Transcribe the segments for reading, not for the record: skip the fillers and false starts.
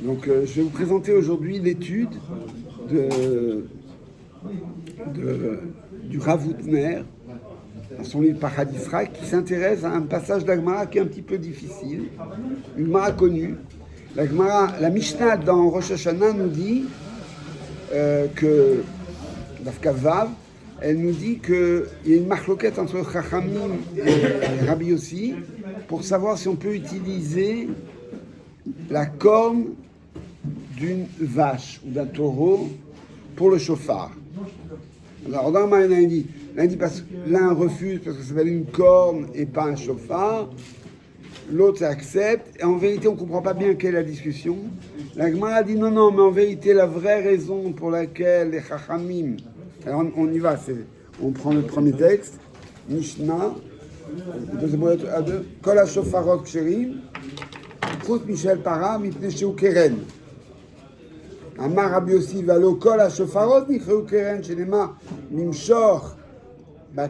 Donc, je vais vous présenter aujourd'hui l'étude du Rav Houtner, dans son livre Paradisra, qui s'intéresse à un passage d'Agmara qui est un petit peu difficile, une Gemara connue. La Mishnah dans Rosh Hashanah nous dit que, Dafkavav, elle nous dit qu'il y a une marloquette entre Chachamim et Rabbi Yossi pour savoir si on peut utiliser la corne d'une vache ou d'un taureau pour le chauffard. Alors, dans l'un dit parce que l'un refuse parce que ça s'appelle une corne et pas un chauffard, l'autre accepte, et en vérité on ne comprend pas bien quelle est la discussion. La Gemara dit non, mais en vérité la vraie raison pour laquelle les Chachamim, alors on y va, on prend le premier texte, Mishnah, Kol ha-shofarot ksherim, Chut Michel Para, mipnei shehu keren. Amar Rabbi Yossi valo Kol ha-shofarot nikreu keren, shenema nimshoch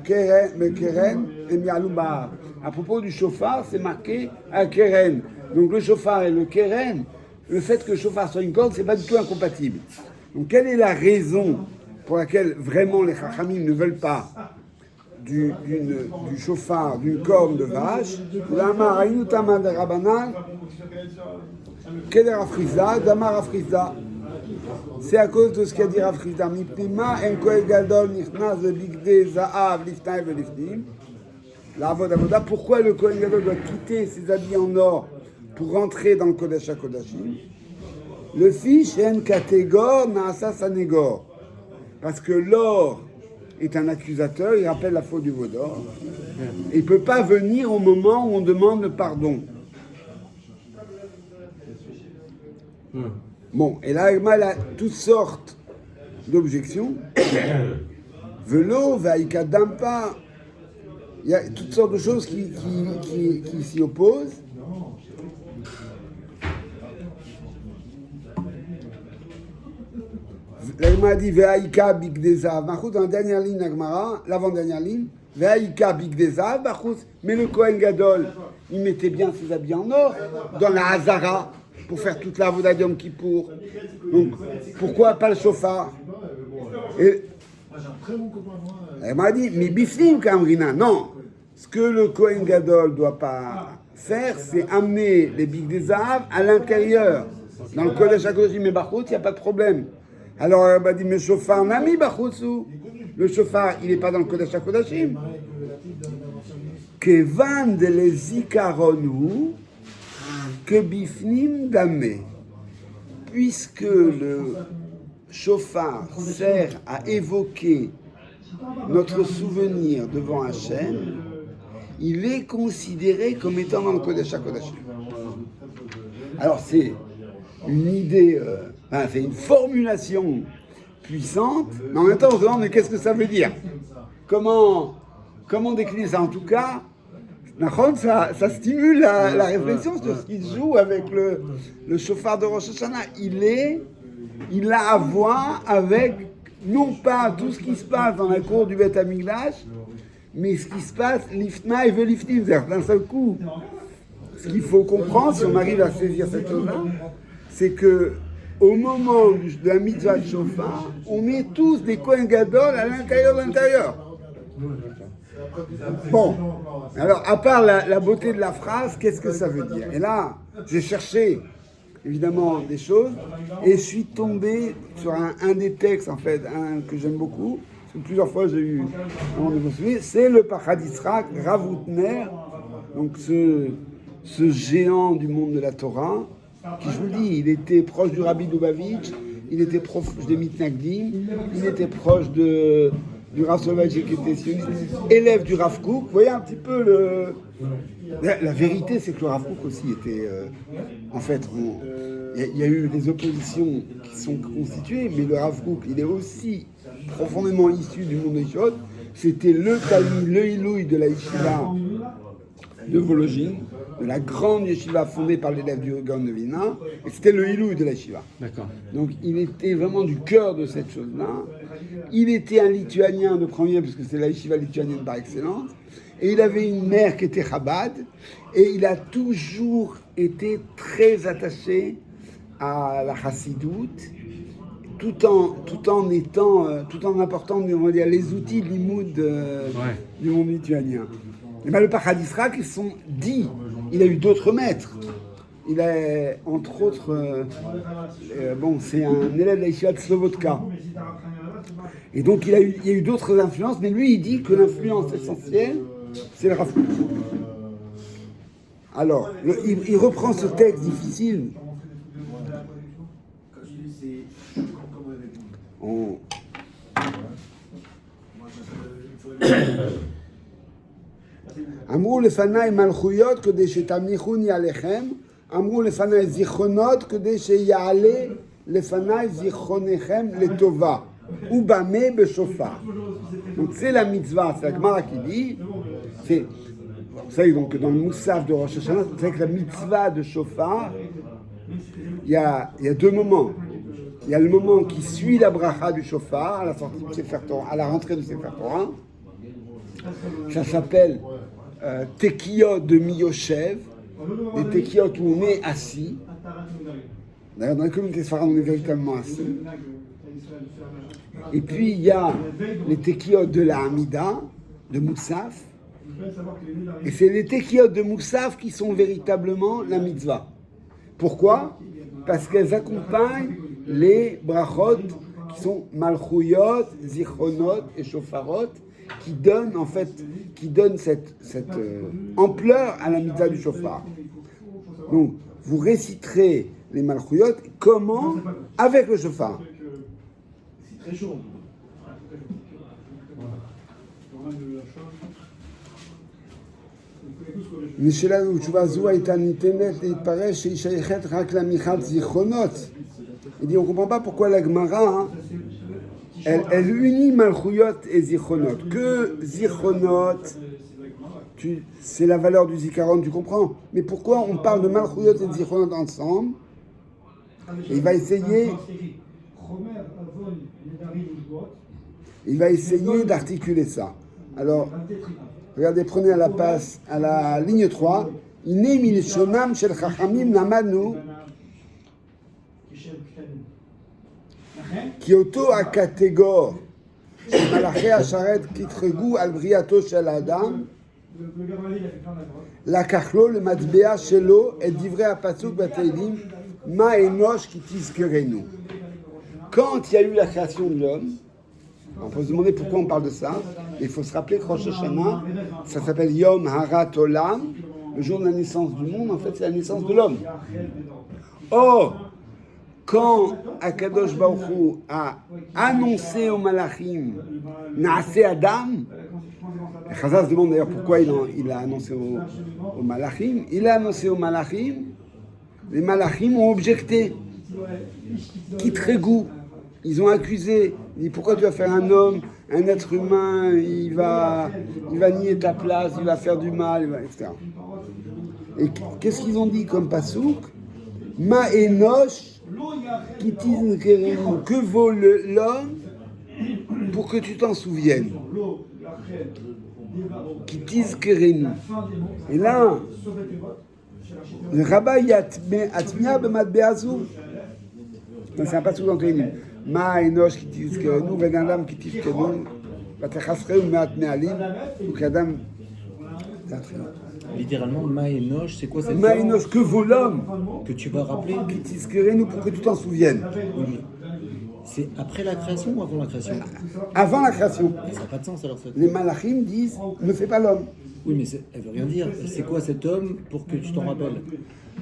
Keren et mialou bahar. À propos du chauffard, c'est marqué à keren. Donc le chauffard et le keren, le fait que le chauffard soit une corde, c'est pas du tout incompatible. Donc quelle est la raison pour laquelle vraiment les chachamim ne veulent pas du chauffard, d'une corne de vache? L'amar aynu tamad rabanan, keder afrizda, damar afrizda. C'est à cause de ce qu'a dit Rav Chizda. Mipnima en kohen gadol nichnas bigdei za'av lifnai velifnim. L'avod avoda. Pourquoi le kohen gadol doit quitter ses habits en or pour rentrer dans le kodesh hakodashim? Le fish en kategor naasa sanegor. Parce que l'or est un accusateur, il rappelle la faute du veau d'or. Il ne peut pas venir au moment où on demande le pardon. Bon, et là, il a toutes sortes d'objections. Velo, Vaïkadampa, il y a toutes sortes de choses qui s'y opposent. L'Agmara dit Veaïka Bigdezav, Machout, dans la dernière ligne d'Agmara, l'avant-dernière ligne, Veaïka Bigdezav, Machout, mais le Kohen Gadol, il mettait bien ses habits en or dans la Hazara pour faire toute la avoda d'Yom Kippour. Donc, pourquoi pas le chauffard? Et elle m'a dit, mais bifnim kamrina, non. Ce que le Kohen Gadol doit pas faire, c'est amener les bigs des Zahav à l'intérieur. Dans le Kodesh HaKodashim et Bachout, il n'y a pas de problème. Alors elle m'a dit, mais chauffard, nami Bachoutsu. Le chauffard, il n'est pas dans le Kodesh HaKodashim. Kevan de les zikaronou, que bifnim damé, puisque le chauffard sert à évoquer notre souvenir devant Hachem, il est considéré comme étant dans le Kodesh HaKodashim. Alors c'est une idée, c'est une formulation puissante, mais en même temps on se demande mais qu'est-ce que ça veut dire? Comment décliner ça? En tout cas, ça stimule la réflexion sur ce qu'il joue avec le chauffard de Rosh Hashanah. Il a à voir avec, non pas tout ce qui se passe dans la cour du Beth Amikdash, mais ce qui se passe, l'ifna et velifnim, c'est-à-dire d'un seul coup. Ce qu'il faut comprendre, si on arrive à saisir cette chose-là, c'est que au moment de la mitzvah de chauffard, on met tous des Kohen Gadol à l'intérieur. Bon, alors à part la beauté de la phrase, qu'est-ce que ça veut dire? Et là, j'ai cherché évidemment des choses et je suis tombé sur un des textes en fait, que j'aime beaucoup, parce que plusieurs fois j'ai eu un de me souvenir, c'est le Paradisra, Rav Houtner, donc ce géant du monde de la Torah, qui je vous dis, il était proche du Rabbi Lubavitch, il était proche des Mitnagdim, il était proche du Rav Soloveitchik qui était sioniste, élève du Rav Kook. Vous voyez un petit peu la vérité, c'est que le Rav Kook aussi était... en fait, il y a eu des oppositions qui sont constituées, mais le Rav Kook, il est aussi profondément issu du monde des Yeshivot. C'était le Talmid, le Ilouï de la Yeshiva de Vologine, de la grande yeshiva fondée par l'élève du Gaon de Vilna, et c'était le Ilouï de la yeshiva. D'accord. Donc il était vraiment du cœur de cette chose-là. Il était un lituanien de premier, parce que c'est la yeshiva lituanienne par excellence, et il avait une mère qui était Chabad, et il a toujours été très attaché à la chassidoute, tout en apportant, on va dire, les outils de l'imoud du monde lituanien. Et bien, le Pachad Israël, ils sont dits. Il a eu d'autres maîtres. Il a, entre autres, c'est un élève de la Yeshiva de Slovodka. Et donc, il y a eu d'autres influences, mais lui, il dit que l'influence essentielle, c'est le Rav Kook. Alors, il reprend ce texte difficile. אמרו לפניי מלכויות כדי שתמליכוני עליכם, אמרו לפניי זיכרונות כדי שיעלה לפניי זיכרונכם לטובה, ובמה בשופר. Donc c'est la mitzvah, c'est la Gemara qui dit, vous savez donc que dans le Moussaf de Rosh Hashanah, vous savez que la mitzvah de shofar, il y a deux moments. Il y a le moment qui suit la bracha du shofar, à la sortie du Sefer Torah, à la rentrée du Sefer Torah. Ça s'appelle Tekiyot de Miyoshev, des Tekiyot où on est assis. D'ailleurs, dans la communauté Sfarad, on est véritablement assis. Et puis, il y a les Tekiyot de la Hamida, de Moussaf. Et c'est les Tekiyot de Moussaf qui sont véritablement la mitzvah. Pourquoi ? Parce qu'elles accompagnent les brachot qui sont malchouyot, zichronot et shofarot, qui donnent cette ampleur à la mitzvah du shofar. Donc, vous réciterez les malchouyot, comment ? Avec le shofar. C'est très chaud. משלנו תשובה זו הייתה ניתנת להתפרש שהיא שייכת רק למיכל זיכרונות. Il dit, on ne comprend pas pourquoi la Gemara, elle unit Malchuyot et Zichronot. Que Zichronot, c'est la valeur du Zikaron, tu comprends. Mais pourquoi on parle de Malchuyot et de Zichronot ensemble ? Et il va essayer d'articuler ça. Alors, regardez, prenez à la ligne 3. Iné milshonam shel chachamim namanu. כי אותו הקטגור של מלאכי השרת קטרגו על בריאתו של האדם, לקח לו למטבע שלו את דברי הפסוק בתהילים, מה אנוש כי תזכרנו. Quand il y a eu la création de l'homme, on peut se demander pourquoi on parle de ça. Il faut se rappeler que Rosh Hashanah, ça s'appelle Yom Harat Olam, le jour de la naissance du monde, en fait c'est la naissance de l'homme. Or, quand Akadosh Baruch Hu a annoncé aux Malachim Naase Adam, Chazal se demande d'ailleurs pourquoi il a annoncé aux Malachim. Il a annoncé aux Malachim, les Malachim ont objecté, Kitregu, ils ont accusé. Ils disent pourquoi tu vas faire un homme, un être humain, il va nier ta place, il va faire du mal, etc. Et qu'est-ce qu'ils ont dit comme pasouk? Ma enosh que vaut l'homme pour que tu t'en souviennes. Et là, le rabbin Atmia Bematbeazou, c'est un pas souvent connu. Ma enosh qui tizkerenu, venadam qui tizkerenu, vatechasreu meat mealim, ou kadam. Littéralement, Ma Enosh, c'est quoi cette Ma enosh, que vaut l'homme que tu vas rappeler? qui tizkerenu pour que tu t'en souviennes. Oui. C'est après la création ou avant la création? Avant la création. Ça n'a pas de sens alors. Les malachim disent ne fais pas l'homme. Oui, mais elle veut rien dire. C'est quoi cet homme pour que tu t'en rappelles?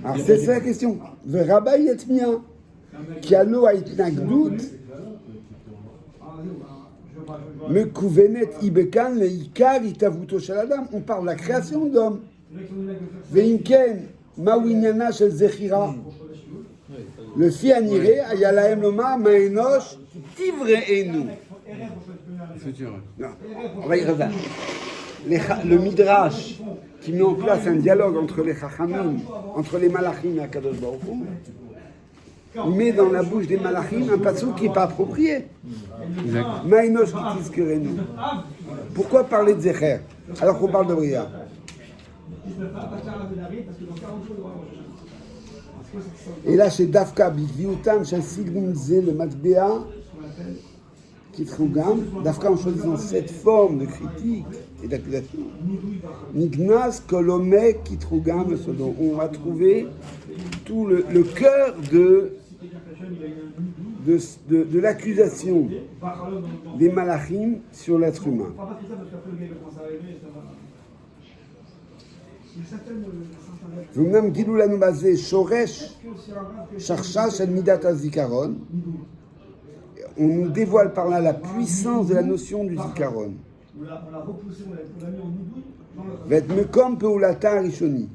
Alors c'est ça la question. Le rabbin Yatmia, qui a l'eau à Itnagdout, me kouvenet ibekan le ikar itavuto shel adam. On parle de la création d'homme. Veinken mawinyana shel zechira. Le fi aniré ayalahem loma maenosh tivreenu. Non, on va y revenir. Le Midrash qui met en place un dialogue entre les Chachamim, entre les Malachim et Akadosh Baruch Hu, il met dans la bouche des Malachim un passouk qui n'est pas approprié. Maïnosh qui tizkerenu. Pourquoi parler de Zecher alors qu'on parle de Bria? Et là, chez Dafka, Biviutam, chez Sigmund Zé, le Matbea, Kitrugam, Dafka en choisissant cette forme de critique et d'accusation, Nignas Kolome Kitrugam, dont on va trouver tout le cœur de l'accusation des malachim sur l'être humain. V'omnam gilou lanu bazé shoresh sharsha shel midat hazikaron. On nous dévoile par là la puissance de la notion du zikaron. Vet mekom peulata rishoni.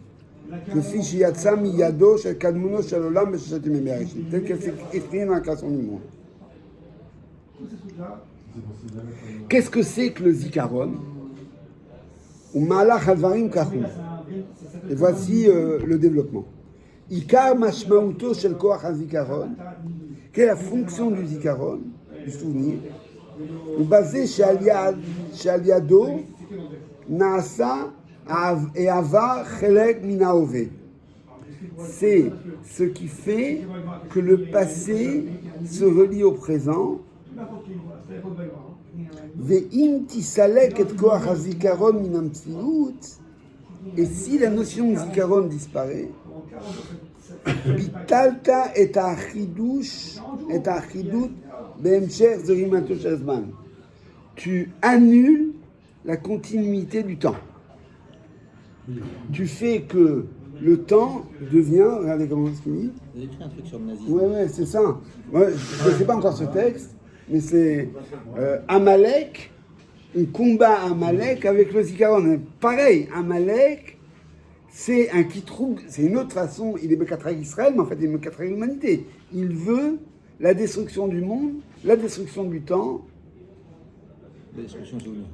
כפי שיצא מידו של קדמונו של עולם בששת ימי בראשית, tel qu'elle s'est exprimée dans la création du monde. Qu'est-ce que c'est que le zikaron? Ou malach advarim kachou. Et voici le développement. Ikar mashmauto shel koach hazikaron. Quelle est la fonction du zikaron, du souvenir? Ou basé chez Aliado, Naasa et Ava Chelek Minaove. C'est ce qui fait que le passé se relie au présent. Ve'im tisalek et koach hazikaron minam tzniut. Et si la notion de zikaron disparaît, bitalta et achidut be'emshech zerimato shel zman. Tu annules la continuité du temps. Tu fais que le temps devient... Regardez comment c'est dit. Vous avez écrit un truc sur le nazisme. Ouais, c'est ça. Ouais, je ne sais pas encore ce texte, mais c'est Amalek. On combat Amalek avec le zikaron. Pareil, Amalek, c'est un kitroug, c'est une autre façon. Il est Mekatra Israël, mais en fait, il est Mekatra l'humanité. Il veut la destruction du monde, la destruction du temps. La destruction du souvenir.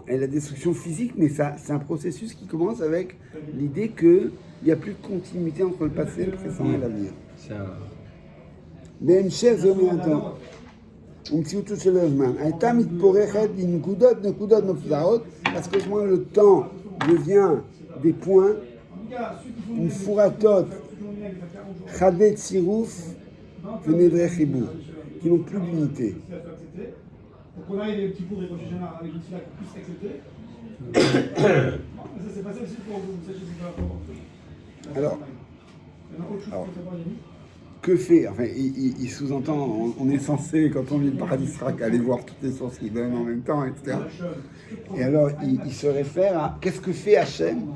Et la destruction physique, mais ça, c'est un processus qui commence avec l'idée qu'il n'y a plus de continuité entre le passé, le présent et l'avenir. בהמשך זה אומר אותו, ומציאותו של הזמן, הייתה מתפוררת נקודות מפוזרות, parce que souvent le temps devient des points, מפורטות, חדי צירוף ונדרי חיבור, qui n'ont plus d'unité. Donc on a les petits cours et Rosh Hashanah avec une fila qui puisse accepter. Ça s'est passé aussi pour vous, ça je sais pas. Alors, il y en a autre chose pour savoir, Yannick. Que fait, enfin, il sous-entend, on est censé, quand on lit le Paradis Rak, aller voir toutes les sources qu'il donne en même temps, etc. Et alors, il se réfère à qu'est-ce que fait Hachem.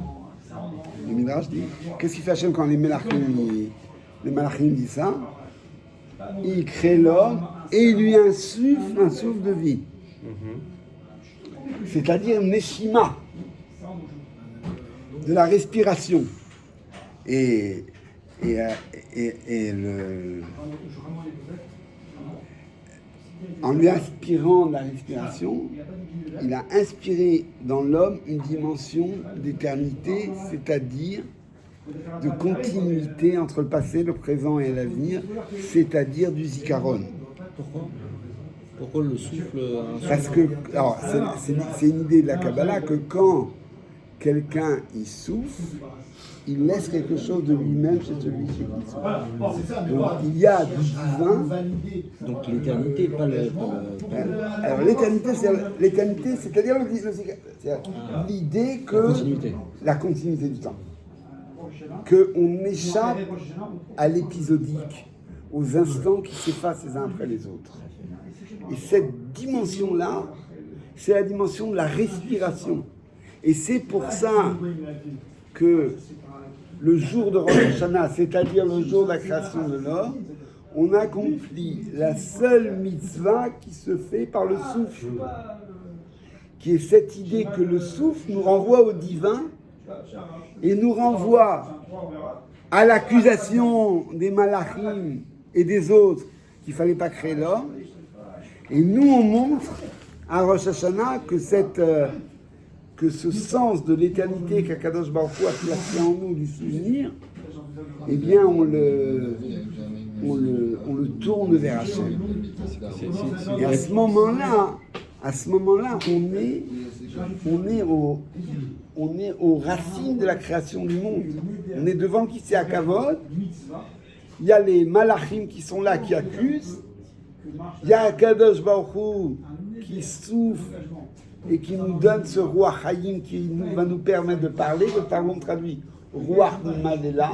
Le Midrash dit, qu'est-ce qu'il fait Hachem quand les Malachim disent ça? Il crée l'homme et il lui insuffle un souffle de vie. C'est-à-dire Neshima, de la respiration. Et en lui inspirant de la respiration, il a inspiré dans l'homme une dimension d'éternité, c'est-à-dire de continuité entre le passé, le présent et l'avenir, c'est-à-dire du zikaron. Pourquoi le souffle? Parce que, alors, c'est une idée de la Kabbalah que quand quelqu'un il souffle, il laisse quelque chose de lui-même chez celui qui souffle. Donc il y a du divin. Donc l'éternité, pas le... Alors l'éternité, c'est-à-dire l'idée que la continuité du temps. Qu'on échappe à l'épisodique, aux instants qui s'effacent les uns après les autres. Et cette dimension-là, c'est la dimension de la respiration. Et c'est pour ça que le jour de Rosh Hashanah, c'est-à-dire le jour de la création de l'homme, on accomplit la seule mitzvah qui se fait par le souffle, qui est cette idée que le souffle nous renvoie au divin et nous renvoie à l'accusation des malachim et des autres qu'il ne fallait pas créer l'homme. Et nous, on montre à Rosh Hashanah que ce sens de l'éternité qu'Akadosh Baruch Hu a placé en nous du souvenir, eh bien, on le tourne vers Hachem. Et à ce moment-là, on est on est aux racines de la création du monde. On est devant qui c'est à Kavod. Il y a les malachim qui sont là, qui accusent. Il y a Akadosh Baruch Hu qui souffle et qui nous donne ce roi Chaim qui va nous permettre de parler. Le Talmud traduit roi Malela.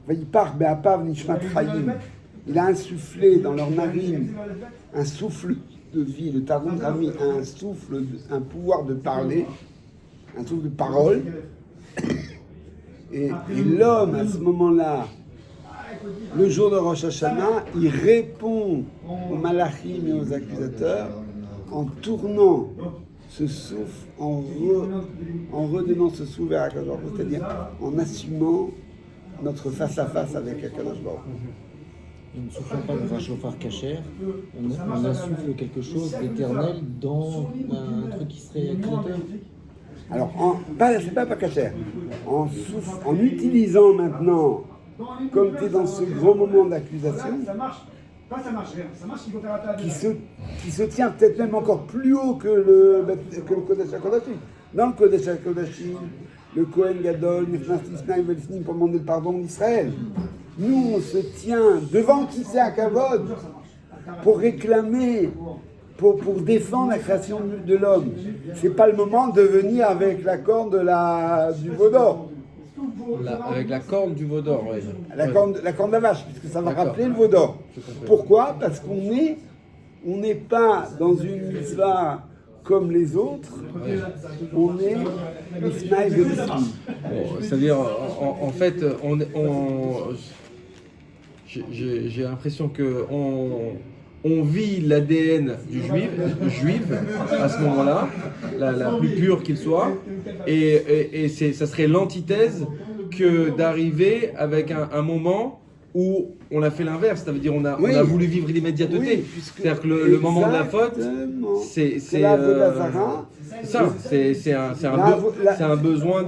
Il part Be'apav Nishmat Chaim. Il a insufflé dans leur narine un souffle de vie. Le Talmud a mis un souffle, un pouvoir de parler, un souffle de parole. Et l'homme, à ce moment-là, le jour de Rosh Hashanah, il répond aux malachim et aux accusateurs en tournant ce souffle, en redonnant ce souffle vers Akadosh Baruch Hu, c'est-à-dire en assumant notre face-à-face avec Akadosh Baruch Hu. Nous ne soufflons pas dans un chauffard cachère, on insuffle quelque chose d'éternel dans un truc qui serait accusateur. Alors, c'est pas cachère. En utilisant maintenant, comme tu es dans ce grand moment d'accusation, qui se tient peut-être même encore plus haut que le Kodesh HaKodashim. Dans le Kodesh HaKodashim, le Kohen Gadol, Nefnas Tisnaï Velifnim pour demander le pardon d'Israël. Nous, on se tient devant qui c'est à Kavod pour réclamer, pour défendre la création de l'homme. C'est pas le moment de venir avec la corne du veau d'or. Avec la corne du veau d'or, oui. La corne de la vache, puisque ça va rappeler le veau d'or. Pourquoi ? Parce qu'on n'est pas dans une mitzvah comme les autres, on est Misnaï Velismi. C'est-à-dire, en fait, j'ai l'impression qu'on vit l'ADN du juif à ce moment-là, la plus pure qu'il soit, et ça serait l'antithèse que d'arriver avec un moment où on a fait l'inverse, ça veut dire on a voulu vivre l'immédiateté. C'est-à-dire que le moment de la faute, c'est un besoin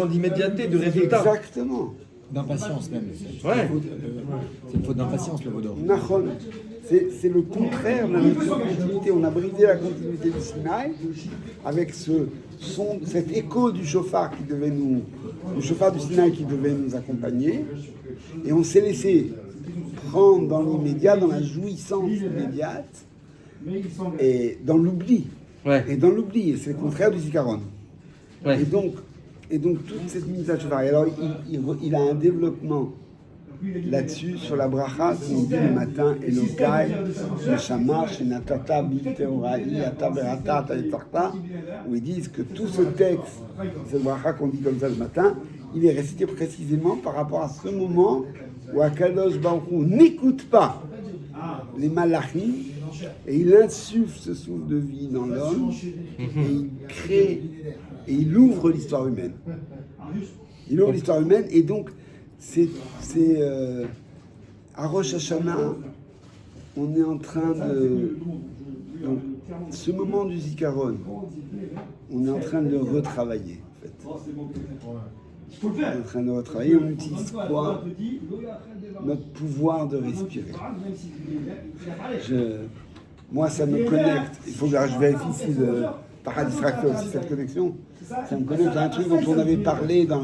d'immédiateté, de résultat. Exactement. D'impatience même. Ouais. C'est une faute d'impatience le veau d'or. C'est le contraire de la continuité. On a brisé la continuité du Sinaï avec cet écho du chauffard du chauffard du Sinaï qui devait nous accompagner, et on s'est laissé prendre dans l'immédiat, dans la jouissance immédiate, et dans l'oubli. Ouais. Et dans l'oubli, c'est le contraire du Zikaron. Ouais. Et donc toute cette minute à chauffard. Et alors il a un développement là-dessus, sur la bracha qu'on dit le matin, Elokai, Neshama, Shenatata, Bilteoraï, Ata Berata, Ata Etorta, où ils disent que tout ce texte, cette bracha qu'on dit comme ça le matin, il est récité précisément par rapport à ce moment où Akadosh Baruch Hu n'écoute pas les malachim et il insuffle ce souffle de vie dans l'homme et il crée et il ouvre l'histoire humaine. Il ouvre l'histoire humaine et donc à Rosh Hashanah, on est en train de... Donc, ce moment du Zikaron, on est en train de le retravailler, en fait. On est en train de retravailler, on utilise quoi ? Notre pouvoir de respirer. Moi, ça me connecte. Il faut que je vérifie si par distracteur aussi cette connexion. Ça me connecte à un truc dont on avait parlé dans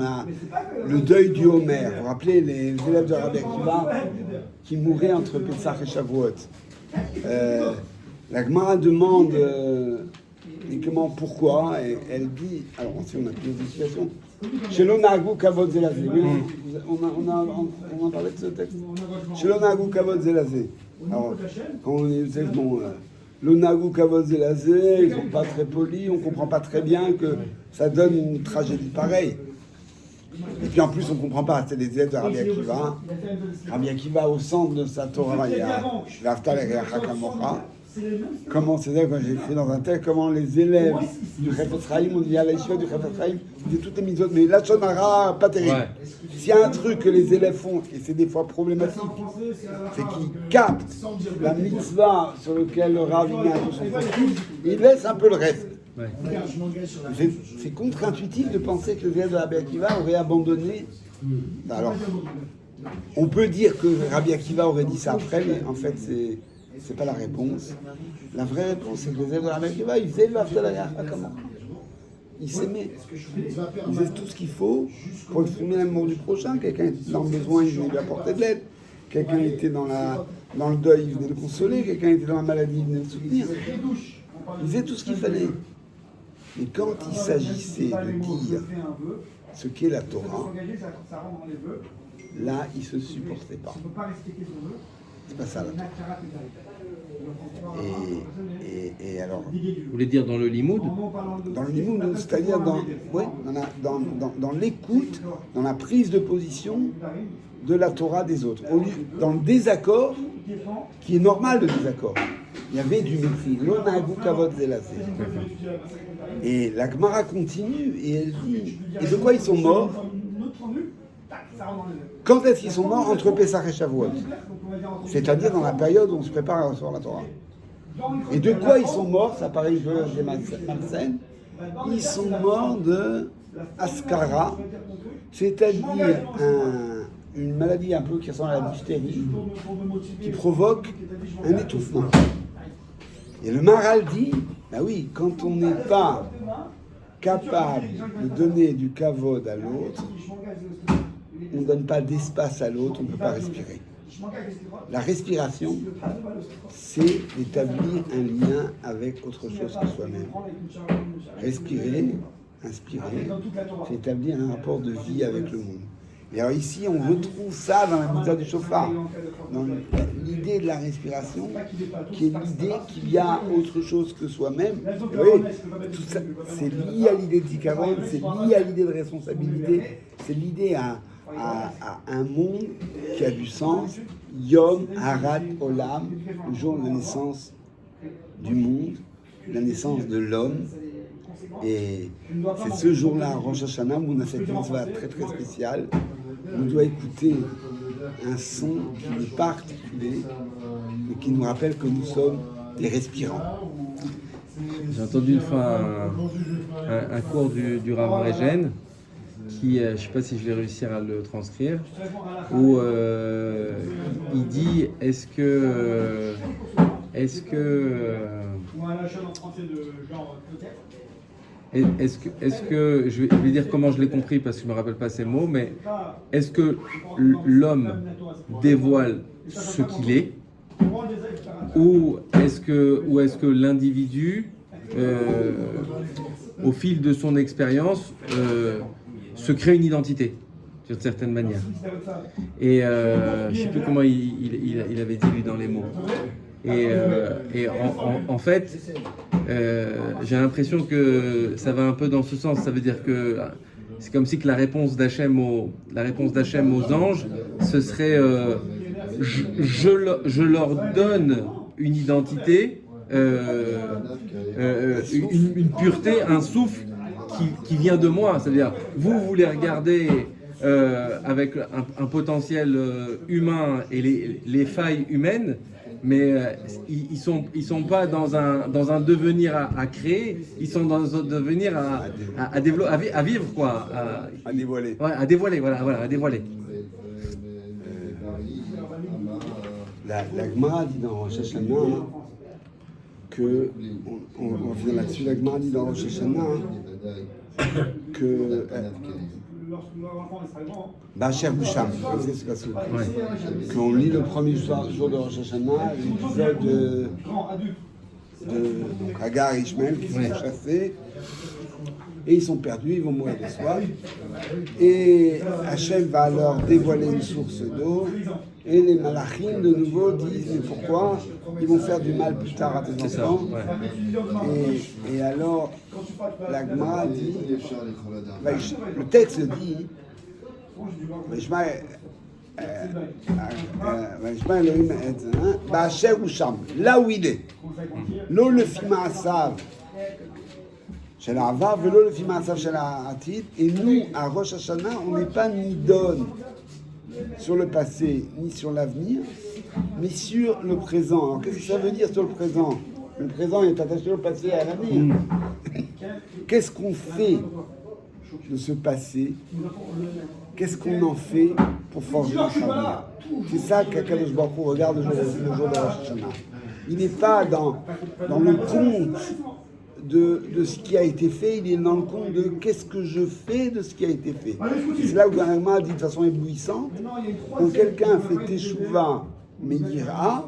le deuil du Homer. Vous vous rappelez les élèves de Rabbi Akiva qui mouraient entre Pessah et Shavuot. La Gemara demande pourquoi, et elle dit, alors si on a plusieurs situations, chez l'Onagou Kavod Zelazé. Oui, on a parlé de ce texte. Chez l'Onagou Kavod Zelazé. Alors, quand on est l'Onagou Kavod Zelazé, ils ne sont pas très polis, on ne comprend pas très bien que ça donne une tragédie pareille. Et puis en plus, on ne comprend pas, c'est les élèves de Rabbi Akiva. Rabbi Akiva, au centre de sa Torah, il y a l'Aftal et Hakamocha. Comment c'est ça, quand j'ai écrit dans un texte, comment les élèves du Chefetz Chaim, on dit à la yeshiva du Chefetz Chaim, ils disent toutes les mitzvot, mais la Shonara, pas terrible. Ouais. S'il y a un truc que les élèves font, et c'est des fois problématique, c'est qu'ils captent la mitzvah sur laquelle le Rav met un peu son focus, et ils laissent un peu le reste. Ouais. C'est contre-intuitif de penser que les élèves de Rabbi Akiva auraient abandonné. Alors, on peut dire que Rabbi Akiva aurait dit ça après, mais en fait, c'est pas la réponse. La vraie réponse, c'est que les élèves de Rabbi Akiva, ils faisaient l'Aftal HaKamocha. ils s'aimaient. Ils faisaient tout ce qu'il faut pour exprimer l'amour du prochain. Quelqu'un était dans le besoin, il venait lui apporter de l'aide. Quelqu'un était dans le deuil, il venait le consoler. Quelqu'un était dans la maladie, il venait le soutenir. Ils faisaient tout ce qu'il fallait. Mais quand il s'agissait de dire ce qu'est la Torah, là, ils ne se supportaient pas. C'est pas ça la Torah. Et alors, Vous voulez dire dans le limoud? dans le limoud, c'est-à-dire dans l'écoute, dans la prise de position de la Torah des autres. Dans le désaccord, qui est normal le désaccord, il y avait du mépris. L'onagou kavod zelazé. Et la Gemara continue et elle dit, et de quoi ils sont morts? Quand est-ce qu'ils sont morts? Entre Pessah et Shavuot. C'est-à-dire dans la période où on se prépare à recevoir la Torah. Et de quoi ils sont morts? Ça paraît un peu des malsaines. Ils sont morts de Ascara, c'est-à-dire une maladie un peu qui ressemble à la diphtérie, qui provoque un étouffement. Et le Maharal dit, bah oui, quand on n'est pas capable de donner du kavod à l'autre, on ne donne pas d'espace à l'autre, on ne peut pas respirer. La respiration, c'est d'établir un lien avec autre chose que soi-même. Respirer, inspirer, c'est établir un rapport de vie avec le monde. Et alors ici, on retrouve ça dans la mitzvah du shofar, dans l'idée de la respiration, qui est l'idée qu'il y a autre chose que soi-même. Oui, tout ça, c'est lié à l'idée de zikaron, c'est lié à l'idée de responsabilité, c'est l'idée à un monde qui a du sens. Yom Harat Olam, le jour de la naissance du monde, la naissance de l'homme. Et c'est ce jour-là, Rosh Hashanah, où on a cette mitzvah très très spéciale. On doit écouter un son qui n'est pas articulé, mais qui nous rappelle que nous sommes des respirants. J'ai entendu une fois un cours du Rav Regen, qui, je ne sais pas si je vais réussir à le transcrire, où il dit est-ce que je vais dire comment je l'ai compris parce que je ne me rappelle pas ces mots, mais est-ce que l'homme dévoile ce qu'il est, ou est-ce que l'individu, au fil de son expérience, se crée une identité d'une certaine manière. Et je ne sais plus comment il avait dit lui dans les mots. Et en fait, j'ai l'impression que ça va un peu dans ce sens. Ça veut dire que c'est comme si que la réponse d'Hachem aux anges, ce serait je leur donne une identité, une pureté, un souffle qui vient de moi. C'est-à-dire, vous les regardez avec un potentiel humain et les failles humaines, mais ils sont pas dans un devenir à créer, ils sont dans un devenir à vivre quoi, à dévoiler. Ouais, à dévoiler, voilà, à dévoiler. La Gemara dit dans Rosh Hashanah que, on revient là-dessus, la Gemara dit dans Rosh Hashanah que Bacher Boucham, c'est ce passage. Qu'on lit le premier jour de Rosh Hashanah, l'épisode de Hagar et Ishmael qui sont chassés, et ils sont perdus, ils vont mourir de soif. Et Hachem va leur dévoiler une source d'eau, et les malachim de nouveau disent mais pourquoi ils vont faire du mal plus tard à tes enfants. Et alors la Gemara dit, le texte dit là où il est, l'eau le fima asav shel ha'ava velo le fima asav shel ha'atid. Et nous à Rosh Hashanah on n'est pas ni donne sur le passé ni sur l'avenir, mais sur le présent. Alors qu'est-ce que ça veut dire sur le présent? Le présent est attaché au passé et à l'avenir. Qu'est-ce qu'on fait de ce passé? Qu'est-ce qu'on en fait pour forger notre avenir? C'est ça qu'Akadosh Baruch Hu regarde le jour de Rosh Hashanah. Il n'est pas dans le compte de ce qui a été fait, il est dans le compte de qu'est-ce que je fais de ce qui a été fait. C'est là où Gagma dit de façon éblouissante, quand quelqu'un fait teshuva, meïra,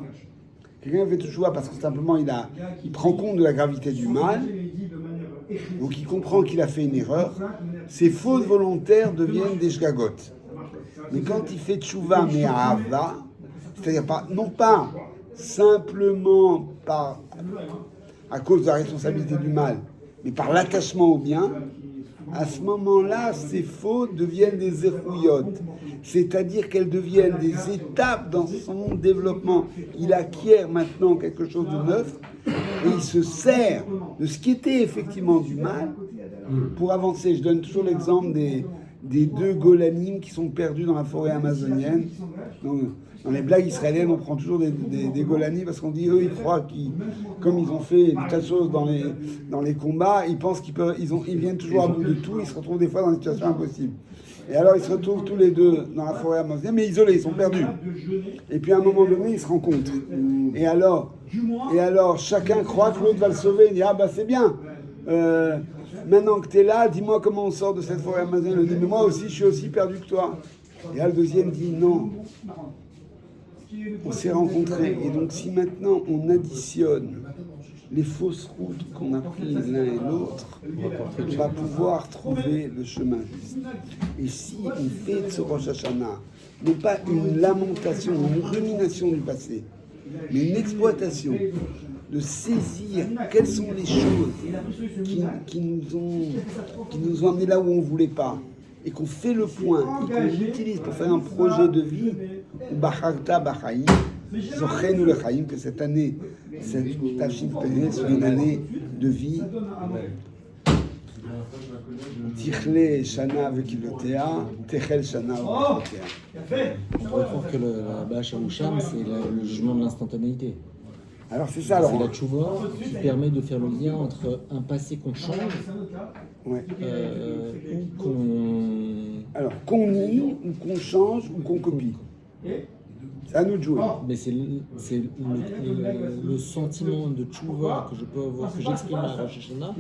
quelqu'un fait teshuva parce que simplement il prend compte de la gravité du mal, donc il comprend qu'il a fait une erreur, ses fautes volontaires deviennent des shgagot. Mais quand il fait teshuva me'ahava, c'est-à-dire non pas simplement à cause de la responsabilité du mal, mais par l'attachement au bien, à ce moment-là, ces fautes deviennent des zérouillotes, c'est-à-dire qu'elles deviennent des étapes dans son développement. Il acquiert maintenant quelque chose de neuf et il se sert de ce qui était effectivement du mal pour avancer. Je donne toujours l'exemple des deux Golanim qui sont perdus dans la forêt amazonienne. Dans les blagues israéliennes, on prend toujours des Golanis parce qu'on dit eux, ils croient comme ils ont fait des tas de choses dans les combats, ils pensent ils viennent toujours à bout de tout, ils se retrouvent des fois dans des situations impossibles. Et alors ils se retrouvent tous les deux dans la forêt amazonienne, mais isolés, ils sont perdus. Et puis à un moment donné, ils se rencontrent. Et alors chacun croit que l'autre va le sauver. Il dit ah bah c'est bien. Maintenant que tu es là, dis-moi comment on sort de cette forêt amazonienne. Il dit mais moi aussi, je suis aussi perdu que toi. Et là le deuxième dit non. On s'est rencontrés, et donc si maintenant on additionne les fausses routes qu'on a prises l'un et l'autre, on va pouvoir trouver le chemin juste. Et si on fait de ce Rosh Hashanah, non pas une lamentation, une rumination du passé, mais une exploitation, de saisir quelles sont les choses qui nous ont amenés là où on ne voulait pas, et qu'on fait le point, et qu'on l'utilise pour faire un projet de vie, Bacharta Bachaim, Zochenu le Chaim, que cette année, cette Tafshin Pérez, soit une année de vie. Tichle Shana Vekilotea, Techel Shana Vekilotea. On pourrait croire que la Ba'ach Harusham, c'est le jugement de l'instantanéité. Alors c'est ça. Alors, c'est la tchouva qui permet de faire le lien entre un passé qu'on change ou qu'on nie, ou qu'on change, ou qu'on copie. C'est à nous de jouer. Mais c'est le sentiment de tchouva que je peux avoir, que j'exprime à Rosh Hashanah,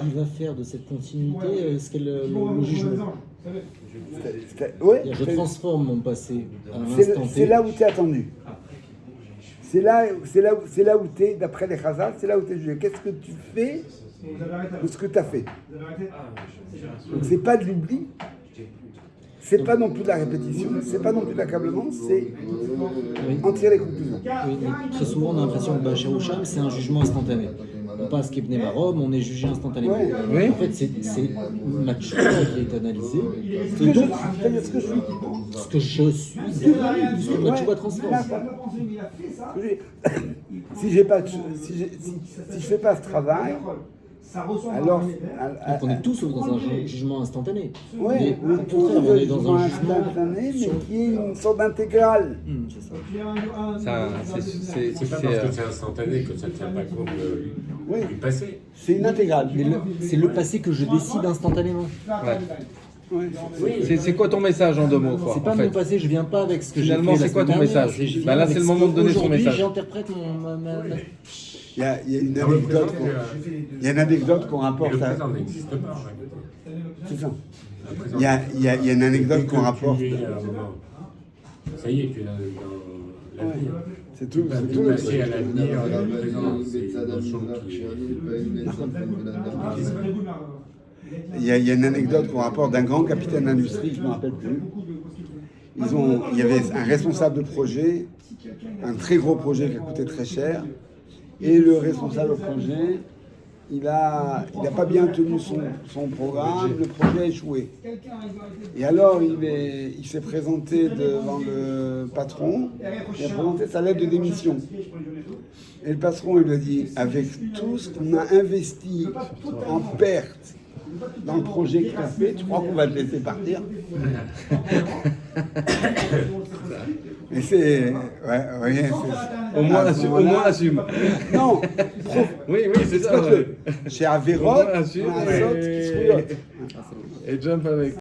qui va faire de cette continuité ce qu'est le jugement. Je transforme mon passé à un instant T. C'est là où tu es attendu. C'est là où tu es, d'après les Chazal, c'est là où tu es jugé. Qu'est-ce que tu fais de ce que tu as fait? Donc c'est pas de l'oubli, c'est pas non plus de la répétition, c'est pas non plus de l'accablement, c'est en tirer les conclusions. Oui, mais très souvent on a l'impression que Ba'ach Harusham, c'est un jugement instantané. On passe Kebnei Marom, on est jugé instantanément. Oui. En fait, c'est ma tchouva qui est analysée. C'est-à-dire ce que je suis. Ce que je suis, ce que ma tchouva transforme. Si je fais pas ce travail, alors donc on est tous dans un jugement instantané. Oui, mais on est dans un jugement instantané, mais qui est une sorte d'intégrale. C'est ça. C'est pas parce que c'est instantané que ça ne tient pas compte du passé. C'est une intégrale. Mais c'est le passé que je décide instantanément. Ouais. C'est quoi ton message en deux mots quoi, c'est pas mon passé, je viens pas avec ce que j'ai fait. Finalement, c'est quoi ton message? Là, c'est le moment de donner son message. J'interprète Il y a une anecdote qu'on rapporte. Le présent n'existe pas. C'est ça. Il y a une anecdote qu'on rapporte. Ça y est, tu es dans l'avenir. C'est tout. C'est tout le passé à l'avenir, le présent. C'est une notion qui Il y a une anecdote qu'on rapporte d'un grand capitaine d'industrie, je ne me rappelle plus. Il y avait un responsable de projet, un très gros projet qui a coûté très cher, et le responsable de projet, il a pas bien tenu son programme, le projet a échoué. Et alors il s'est présenté devant le patron, il a présenté sa lettre de démission. Et le patron il lui a dit, avec tout ce qu'on a investi en perte dans le projet que tu as fait, tu crois qu'on va te laisser partir? Et c'est... Au moins assume. Non, oui, c'est ça. chez Averot, on a un qui se Et jump avec.